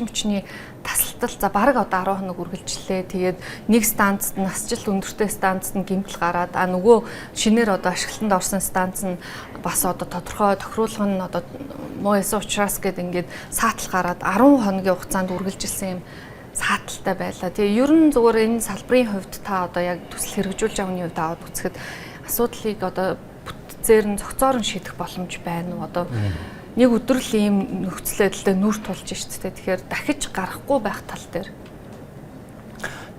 эрчим хүчний тасалтал за бараг одоо 10 хоног үргэлжлээ. Тэгээд нэг станцд насжилт өндөртэй станцд нь гэмтэл гараад нөгөө шинээр одоо ашиглалтанд орсон станц нь бас одоо тодорхой тохируулга нь одоо муу ясан учраас гээд ингээд саатал гараад 10 хоногийн хугацаанд үргэлжилсэн юм сааталтай байлаа. Тэгээ ер нь зүгээр энэ салбарын хувьд та одоо яг төсөл хэрэгжүүлж байгааны хувьд аваад үзэхэд асуудлыг одоо бүтцээр нь зохицоор нь шийдэх боломж байна уу? Одоо нэг өдөр л ийм нөхцөл байдлаа нүүр тулж шүү дээ. Тэгэхээр дахиж гарахгүй байх тал дээр.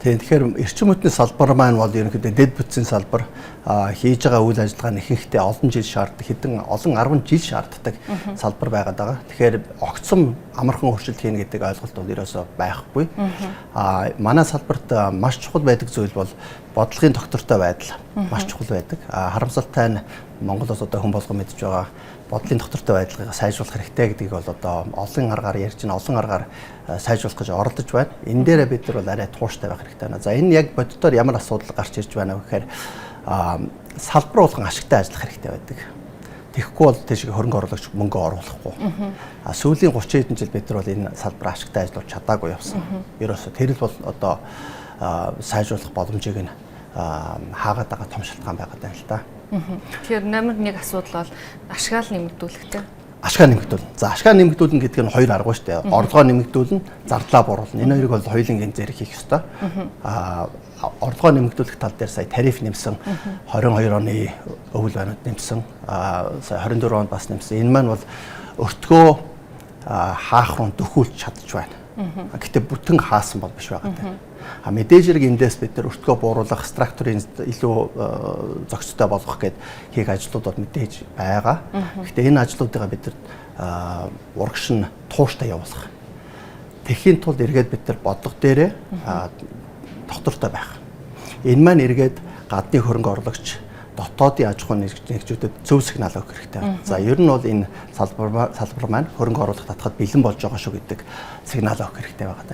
Тэгэхээр эрчим хүчний салбар маань бол ерөнхийдөө дэд бүтцийн салбар хийж байгаа үйл ажиллагаа нь ихэнхдээ олон жил шаарддаг, хэдэн олон 10 жил шаарддаг салбар байгаад байгаа. Тэгэхээр огцом амархан өөрчлөлт хийнэ гэдэг ойлголт бол ерөөсөө байхгүй. Манай салбарт маш чухал байдаг зүйл бол бодлогын доктортой байдал маш чухал байдаг. Харамсалтай нь Монголоос одоо хүн болгон мэдж байгаа бодлогын доктортой байдлыг сайжруулах хэрэгтэй гэдгийг бол одоо олон аргаар ярьж байна, олон аргаар сайжруулах гэж оролдож байна. Энэ дээрээ бид нар бол арай тууштай байх хэрэгтэй байна. За энэ яг боддоор ямар асуудал гарч ирж байна вэ гэхээр салбар болгон ашигтай ажиллах хэрэгтэй байдаг. Тэгэхгүй бол тийш хөрөнгө оруулагч мөнгө оруулахгүй. Сүүлийн 30 хэдэн жил бид нар бол энэ салбар ашигтай ажиллаж чадаагүй явсан. Ерөөсө тэр л бол одоо сайжруулах боломжийг нь хаагаад байгаа том шалтгаан байгаад байна л да. Тэгэхээр номер 1 асуудал бол ашгаал нэмэгдүүлэхтэй. Ашгаа нэмэгдүүлнэ. За ашгаа нэмэгдүүлнэ гэдэг нь хоёр арга шүү дээ. Орлогоо нэмэгдүүлнэ, зардлаа бууруулна. Энэ хоёрыг бол хоёулангийн зэрэг хийх ёстой. Орлогоо нэмэгдүүлэх тал дээр сая тариф нэмсэн, 22 оны өвөл байнууд нэмсэн, сая 24 онд бас нэмсэн. Энэ маань бол өртгөө хаах руу дөхүүлж чадж байна. Гэхдээ бүтэн хаасан бол биш байгаа даа. Мэдээж хэрэг эндээс бид нар өртгөө бууруулах, структурын илүү зохицтой болгох гээд хийх ажлууд мэдээж байгаа. Гэхдээ энэ ажлуудыг бид нар урагшин тууштай явуулах. Тэхийн тулд эргээд бид нар бодлого дээрээ доктортой байх. Энэ маань эргээд гадны хөрөнгө оруулагч дотоодын аж ахуйн нэгжүүдэд зөв сигнал өгөх хэрэгтэй байна. За ер нь бол энэ салбар маань хөрөнгө оруулах татахад бэлэн болж байгаа шүү гэдэг сигнал өгөх хэрэгтэй байгаа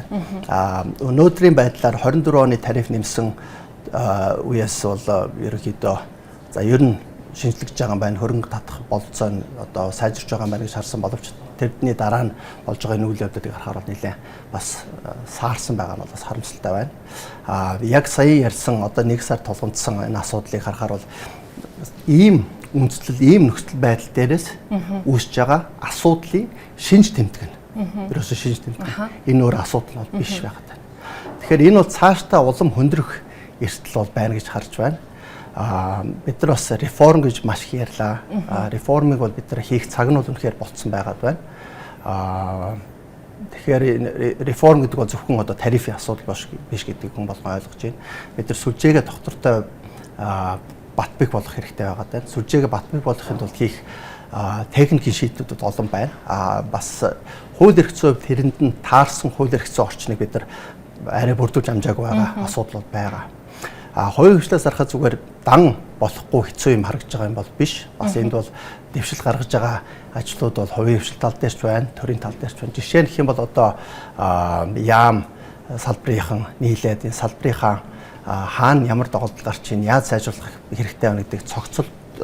даа. Өнөөдрийн байдлаар 24 оны тариф нэмсэн үеэс бол ерөнхийдөө за ер нь шинжлэж байгаа юм байна. Хөрөнгө татах болцоо нь одоо сайжирч байгаа юм байна гэж харсан боловч тэрний дараа нь болж байгаа энэ үйл явдлыг харахаар нэлээд бас саарсан байгаа нь бас харамсалтай байна. Яг сая ярьсан одоо 1 сар тулгамдсан энэ асуудлыг харахаар бол ийм үндэслэл, ийм нөхцөл байдал дээрээс үүсэж байгаа асуудлыг шинж тэмдэг нь. Ерөөсөө шинж тэмдэг. Энэ өөр асуудал бол биш байгаад байна. Тэгэхээр энэ бол цаашдаа улам хөндрөх эрсдэл бол байна гэж харж байна. Бид нар бас реформ гэж маш их ярьлаа. Реформыг бол бид нар хийх цаг нь бол үнэхээр болцсон байгаад байна. Тэгэхээр реформ гэдэг бол зөвхөн одоо тарифын асуудал биш гэдгийг хүн болгон ойлгож байна. Бид нар сүлжээгээ доктортой бат бих болох хэрэгтэй байгаа даа. Сүлжээгээ бат бих болохын тулд хийх техникийн шийдлүүд олон байна. Бас хууль эрх зүйн тэрэнд нь таарсан хууль эрх зүйн орчныг бид нар арай бүрдүүлж амжаагүй байгаа асуудлууд байгаа. Хоёрын хвшлээс харахад зүгээр дан болохгүй хэцүү юм харагдж байгаа юм бол биш. Бас энд бол дэвшил гаргаж байгаа ажлууд бол хувийн хвшил тал дээрч байна, төрийн тал дээрч байна. Жишээ нь гэх юм бол одоо яам салбарынхан нийлээд энэ салбарынхаа хаана ямар доголдол гарч ийн яаж сайжруулах хэрэгтэй байна гэдэг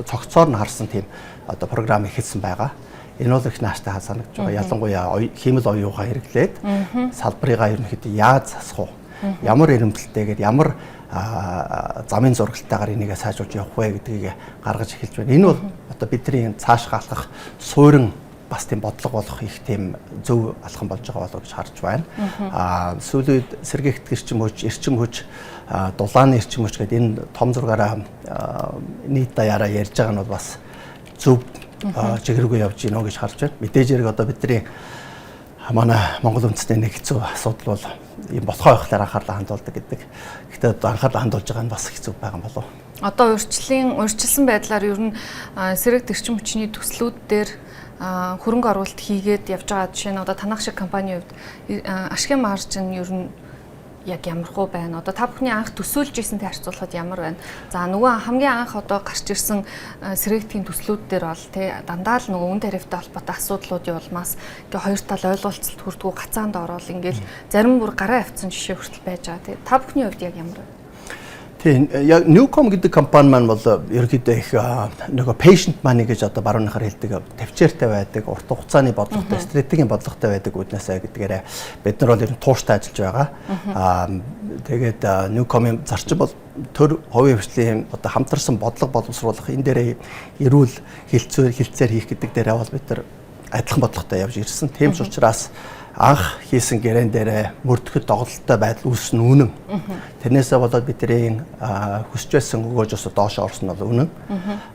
цогцоор нь харсан тийм одоо програм ихэлсэн байгаа. Энэ бол их нааштай санагдж байгаа. Ялангуяа хиймэл оюугаа хэрэглээд салбарыгаа ерөнхийдөө яаж засах вэ? Ямар эрэмбэлтэйгээр ямар замын зураглалтайгаар энийгээ сайжруулж явах вэ гэдгийг гаргаж эхэлж байна. Энэ бол одоо бидний цааш галах суурин бас тийм бодлого болох их тийм зөв алхам болж байгаа болов гэж харж байна. Сүүлийн үед сэргийгт эрчим хүч, дулааны эрчим хүч гэдэг энэ том зургаараа нийт даяараа ярьж байгаа нь бол бас зөв чиглэлгүй явж гинөө гэж харж байна. Мэдээж хэрэг одоо бидний манай Монгол үндэстний нэг хэцүү асуудал бол юм болохоо байхлаар анхаарлаа хандуулдаг гэдэг. Гэхдээ одоо анхаарлаа хандуулж байгаа нь бас хэцүү байгаа болов. Одоо урьдчилсан байдлаар ер нь сэрэг эрчим хүчний төслүүд дээр хөрөнгө оруулалт хийгээд явж байгаа жишээ нь одоо танах шиг компанийн хувьд ашигын маржин ер нь яг ямар хөө байна. Одоо та бүхний анх төсөөлж ирсэнтэй харьцуулахад ямар байна. За нөгөө хамгийн анх одоо гарч ирсэн сэрэгтийн төслүүд дээр бол тий дандаа л нөгөө үн тарифтай холбоотой асуудлуудын улмаас ингээ хоёр тал ойлголцолд хүрдгүү гацаанд ороод ингээл зарим бүр гараа авцсан жишээ хүртэл байж байгаа. Тий та бүхний хувьд яг ямар вэ? Тийм яг Newcom гэдэг компани маань бол ерөнхийдөө их нөгөө patient money гэж одоо барууныхаар хэлдэг төвчээртэй байдаг, урт хугацааны бодлоготой, стратегийн бодлоготой байдаг үднээсээ гэдгээрээ бид нар бол ер нь тууштай ажиллаж байгаа. Тэгээд Newcom-ийн зарчим бол төр хувийн хвшлийн одоо хамтарсан бодлого боловсруулах энэ дээрээ эрүүл хилцээр хийх гэдэг дээрээ бол бид нар адилхан бодлоготой явж ирсэн. Тийм ч учраас анх хийсэн гэрэн дээрээ мөрдөхөд доголдолтой байдал үүснэ үнэн. Тэрнээсээ болоод бидний хүсэж байсан өгөөжөөс доош орсон бол үнэн.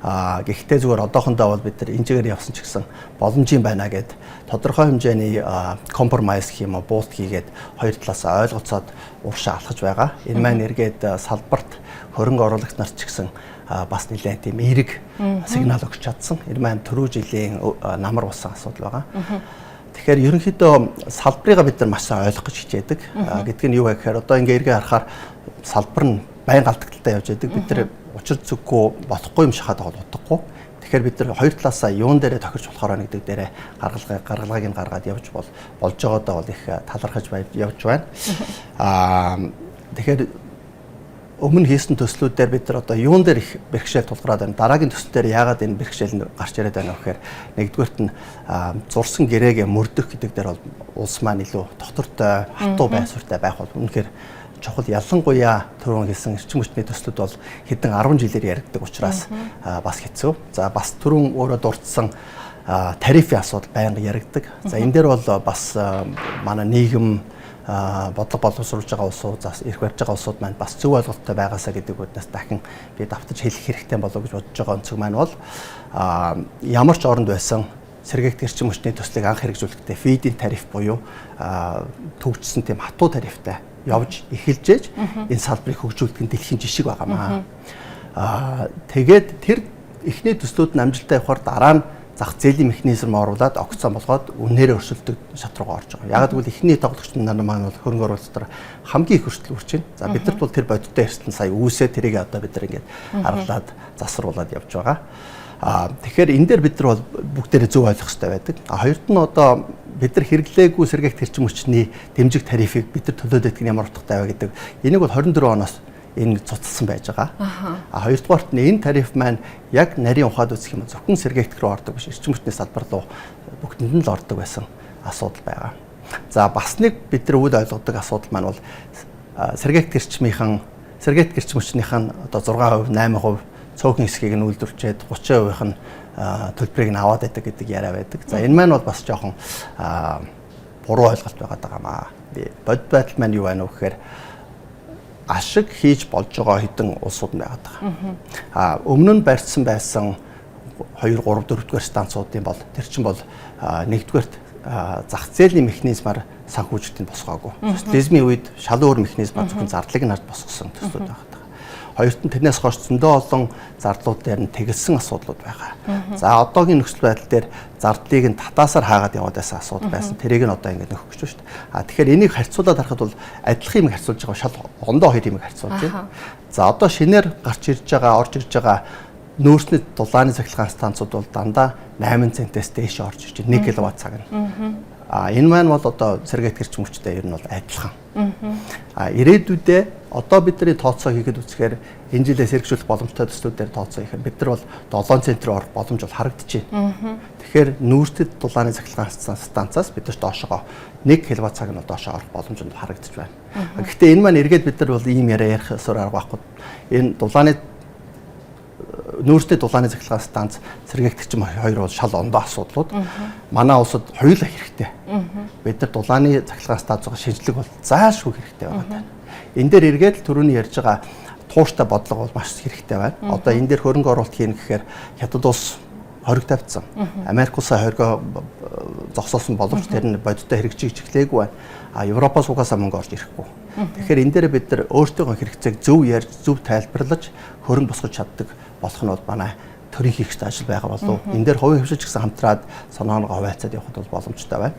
Гэхдээ зүгээр одоохондоо бол бид нар энэ чигээр явсан ч гэсэн боломжийн байна гэд тодорхой хэмжээний компромайс гэх юм уу буут хийгээд хоёр талаасаа ойлголцоод уршаа алхаж байгаа. Энэ маань эргээд салбарт хөрөнгө оруулагч нарт ч гэсэн бас нэлээд тийм эерэг сигнал өгч чадсан. Энэ маань түрүү жилийн намар болсон асуудал байгаа. Тэгэхээр ерөнхийдөө салбарыг бид нар маш сайн ойлгох гэж хичээдэг. Гэдг нь юу вэ гэхээр одоо ингээ эргээ харахаар салбар нь байнга алдагдaltaй явж байдаг. Бид нар учир зүггүй болохгүй юм шахаад байгаа утгагүй. Тэгэхээр бид нар хоёр талаасаа юун дээрээ тохирч болохоор нэгдэг дээрээ гаргалгааг нь гаргаад явж болж байгаадаа бол их талархаж явж байна. Тэгэхээр өмнө хийсэн төслүүдээр бид нар одоо юун дээр их бэрхшээл тулгараад байна. Дараагийн төсөл дээр яагаад энэ бэрхшээл нь гарч ирээд байна вэ гэхээр нэгдүгээрт нь зурсан гэрээгээ мөрдөх гэдэг дээр бол улс маань илүү доктортой хатуу байсвартай байх бол үнэхээр чухал. Ялангуяа түрүүн хэлсэн эрчим хүчний төслүүд бол хэдэн 10 жилээр яригддаг учраас бас хэцүү. За бас түрүүн өөрөө дурдсан тарифын асуудал байнга яригддаг. За энэ дээр бол бас манай нийгэм бодлого боловсруулж байгаа улсууд ирэх барьж байгаа улсууд маань бас зөв ойлголттой байгаасаа гэдэг үднээс дахин би давтаж хэлэх хэрэгтэй болов гэж бодож байгаа онцөг маань бол ямар ч оронд байсан сэргээгт эрчим хүчний төслийг анх хэрэгжүүлэхдээ фидийн тариф буюу төгжсөн тийм хатуу тарифтай явж эхэлжээж энэ салбарыг хөгжүүлдэг нь дэлхийн жишг байгаамаа. Тэгээд тэр эхний төслүүд нь амжилттай явахаар дараа нь зах зээлийн механизм оруулаад огцон болгоод үнээрээ өршөлдөг шат руугаа орж байгаа. Яг гэвэл эхний тоглогч нар маань бол хөрөнгө оруулалтаар хамгийн их өрсөлдөл хүрч байна. За бидэрт бол тэр бодиттой эрсдэл сая үүсээ тэрийг одоо бид нар ингээд аргалаад засварлаад явж байгаа. Тэгэхээр энэ дээр бид нар бол бүгдээрээ зөв ойлгох хэрэгтэй байдаг. Хоёрт нь одоо бид нар хэрэглээгүй сэргээгт эрчим хүчний дэмжих тарифыг бид нар төлөөд байдаг нь ямар утгатай вэ гэдэг. Энийг бол 24 оноос энэ цуцлсан байж байгаа. Хоёрдугаарт нь энэ тариф маань яг нарийн ухаад үзэх юм зөвхөн сэргээгт рүү ордог биш, эрчим хүчний салбар руу бүгдэнд нь л ордог байсан асуудал байгаа. За бас нэг бид нар үл ойлгодог асуудал маань бол сэргээгт эрчим хүчнийхэн одоо 6%, 8% цөөхөн хэсгийг нь үйлдвэрлэжээд 30%-ийнх нь төлбөрийг нь аваад байдаг гэдэг яриа байдаг. За энэ маань бол бас жоохон буруу ойлголт байгаад байгаамаа. Бод байдал маань юу байна вэ гэхээр ашиг хийж болж байгаа хэдэн улсууд байгаад байгаа. Өмнө нь барьсан байсан 2, 3, 4-р станцуудын бол тэр чинь бол нэгдүгээрт зах зээлийн механизмаар санхүүжилтийг босгоогүй. Социализмын үед шал өөр механизмаар зөвхөн зардлыг нарт босгосон төслүүд байгаа. Хоёрт нь тэрнээс хойш зөндөө олон зардлууд дээр нь тэгэлсэн асуудлууд байгаа. За одоогийн нөхцөл байдал дээр зардлыг нь татаасаар хаагаад яваад байсан асуудал байсан. Тэрийг нь одоо ингэж нөхөх гэж байна шүү дээ. Тэгэхээр энийг харьцуулаад харахад бол адилхан юм харьцуулж байгаа шал ондоо хоёр юм харьцуулж байна. За одоо шинээр орж ирж байгаа нөөцний дулааны цахилгаан станцууд бол дандаа 8 центээс дээш орж ирж байна. 1 кВт цаг нь. Энэ маань бол одоо сэргээгт эрчим хүчтэй ер нь бол адилхан. Ирээдүйдээ одоо бидний тооцоо хийгээд үзэхээр энэ жилээс хэрэгжүүлэх боломжтой төслүүдээр тооцоо хийхээр бид нар бол 7 цент рүү орох боломж бол харагдаж байна. Тэгэхээр нүүрстэд дулааны цахилгаан станцаас бид нар доошоо 1 кВт цаг нь доошоо орох боломж нь харагдаж байна. Гэхдээ энэ маань эргээд бид нар бол ийм яриа ярих ёсоор арга байхгүй. Энэ нүүрстэй дулааны цахилгаан станц сэргээгт эрчим хоёр бол шал ондоо асуудлууд. Манай улсад хоёулаа хэрэгтэй. Бид нар дулааны цахилгаан станцыг шинжлэх бол заашгүй хэрэгтэй байгаа. Энэ дээр эргээд л түрүүний ярьж байгаа тууштай бодлого бол маш хэрэгтэй байна. Одоо энэ дээр хөрөнгө оруулалт хийнэ гэхээр хятад улс хориг тавьсан. Америк улсаа хоригоо зогсоосон боловч тэр нь бодиттой хэрэгжиж эхлэегүй байна. Европоос угаасаа мөнгө орж ирэхгүй. Тэгэхээр энэ дээр бид нар өөртөөгөө хэрэгцээг зөв ярьж, зөв тайлбарлаж хөрөнгө босгож чаддаг болох нь бол манай төрийн хийх ажил байгаа болов. Энэ дээр хувийн хвшилж гэсэн хамтраад соноогоо хуваалцаад явахд бол боломжтой байна.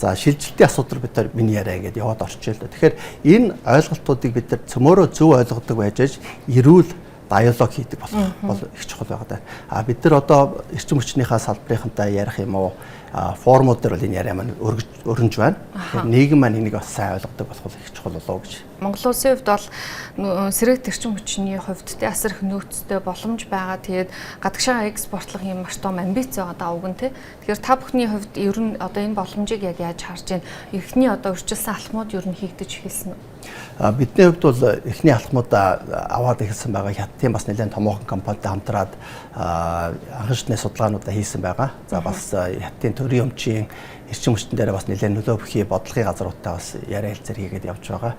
За шилжилтийн асуудал бид нар миний яриа ингээд яваад орчихъя л да. Тэгэхээр энэ ойлголтуудыг бид нар цөмөөрөө зөв ойлгодог байж аж эрүүл диалог хийдэг болох бол их чухал байгаа даа. Бид нар одоо эрчим хүчнийхээ салбарынхантай ярих юм уу? формууд дээр бол энэ яриа маань өргөж байна. Тэгэхээр нийгэм маань энийг бас сайн ойлгодог болох их чухал болов гэж. Монгол Улсын хувьд бол сэргээгт эрчим хүчний хувьд асар их нөөцтэй боломж байгаа. Тэгээд гадагшаа экспортлох юм маш том амбиц байгаа даа уг нь тий. Тэгэхээр та бүхний хувьд ер нь одоо энэ боломжийг яг яаж харж байна? Эхний одоо урьдчилсан алхмууд ер нь хийгдэж эхэлсэн үү? Бидний хувьд бол эхний алхмуудаа аваад эхэлсэн байгаа. Хятадын бас нэлээд томоохон компанитай хамтраад анхан шатны судалгаануудаа хийсэн байгаа. За бас хятадын төрийн өмчийн эрчим хүчтэн дээр бас нэлээд нөлөө бүхий бодлогын газруудтай бас яриа хэлцээр хийгээд явж байгаа.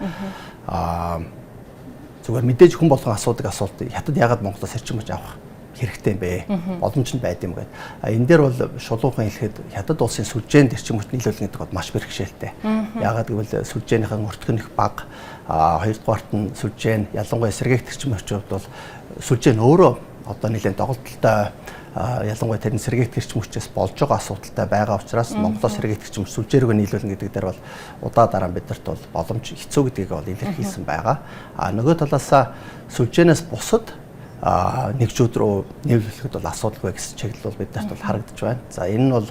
Зүгээр мэдээж хүн болгон асуудаг асуулт хятад яагаад Монголоос эрчим хүч авах хэрэгтэй юм бэ? Боломж нь байд юм гээд. Энэ дээр бол шулуухан хэлэхэд хятад улсын сүлжээнд эрчим хүч нийлүүлнэ гэдэг бол маш бэрхшээлтэй. Яагаад гэвэл сүлжээнийхэн өртгөн их бага, хоёрдугаарт нь сүлжээ нь ялангуяа сэргээгт эрчим хүчийн хувьд бол сүлжээ нь өөрөө одоо нэлээд доголдолтой ялангуяа тэр сэргээгт эрчим хүчээс болж байгаа асуудалтай байгаа учраас Монголоос сэргээгт эрчим хүч сүлжээ рүү нийлүүлнэ гэдэг дээр бол удаа дараа бидэрт бол боломж хэцүү гэдгийг бол илэрхийлсэн байгаа. Нөгөө талаасаа сүлжээнээс бусад нэгжүүд рүү нийлүүлэхэд бол асуудалгүй гэсэн чиглэл бол бидэрт бол харагдаж байна. За энэ нь бол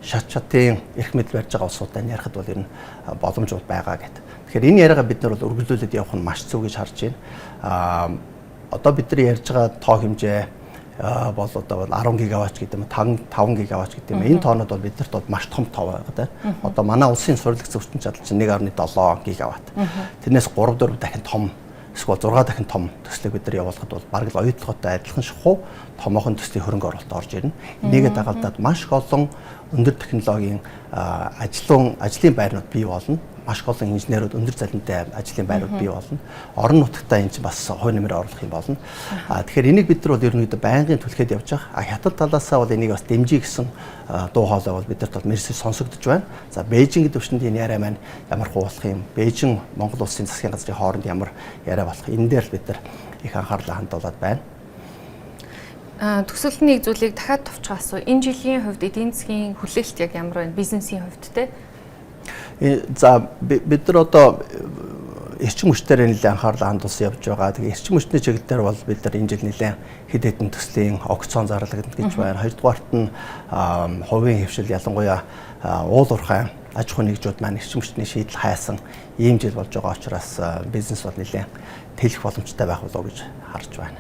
шатын эрх мэдэл барьж байгаа улсуудтай ярихад бол ер нь боломжууд байгаа гэдэг. Тэгэхээр энэ яриагаа бид нар бол үргэлжлүүлээд явах нь маш зөв гэж харж байна. Одоо бид нар ярьж байгаа тоо хэмжээ бол одоо 10 гигаватт гэдэг юм 5 гигаватт гэдэг юм. Энэ тоонууд бол бидэрт бол маш том тоо байгаа даа. Одоо манай улсын сурлагц өвчин чадал чинь 1.7 гигаватт. Тэрнээс 3-4 дахин том эсвэл 6 дахин том төслийг бид нар явуулахад бол бараг л оюутлоготой адилхан шахуу томоохон төслийн хөрөнгө оруулалт орж ирнэ. Энийгээ дагалдаад маш олон өндөр технологийн ажлын байрнууд бий болно. Маш олон инженерүүд өндөр залинтай ажлын байрууд бий болно. Орон нутгатаа энэ чинь бас хувь нэмрээ оруулах юм болно. Тэгэхээр энийг бид нар бол ерөнхийдөө байнгын түлхээд явж байгаа. Хятад талаасаа бол энийг бас дэмжиж гисэн дуу хоолой бол бидэрт бол мерсэж сонсогдож байна. За Бээжинг төвшөнд энэ яриа маань ямар хуулах юм? Бээжин Монгол улсын засгийн газрын хооронд ямар яриа болох? Энэ дээр л бид нар их анхаарлаа хандуулад байна. Төсөлтний зүйлийг дахиад товчхон асуу. Энэ жилийн хувьд эдийн засгийн хүлээлт яг ямар байна? Бизнесийн хувьд те? За бид нар одоо эрчим хүчээр нэлээд анхаарлаа хандуулсан явж байгаа. Тэгээ эрчим хүчний чиглэл дээр бол бид нар энэ жил нэлээд хэд хэдэн төслийн аукцион зарлагдана гэж байна. Хоёрдугаарт нь хувийн хэвшил ялангуяа уул уурхай аж ахуйн нэгжүүд маань эрчим хүчний шийдэл хайсан ийм жил болж байгаа учраас бизнес бол нэлээд тэлэх боломжтой байх болов уу гэж харж байна.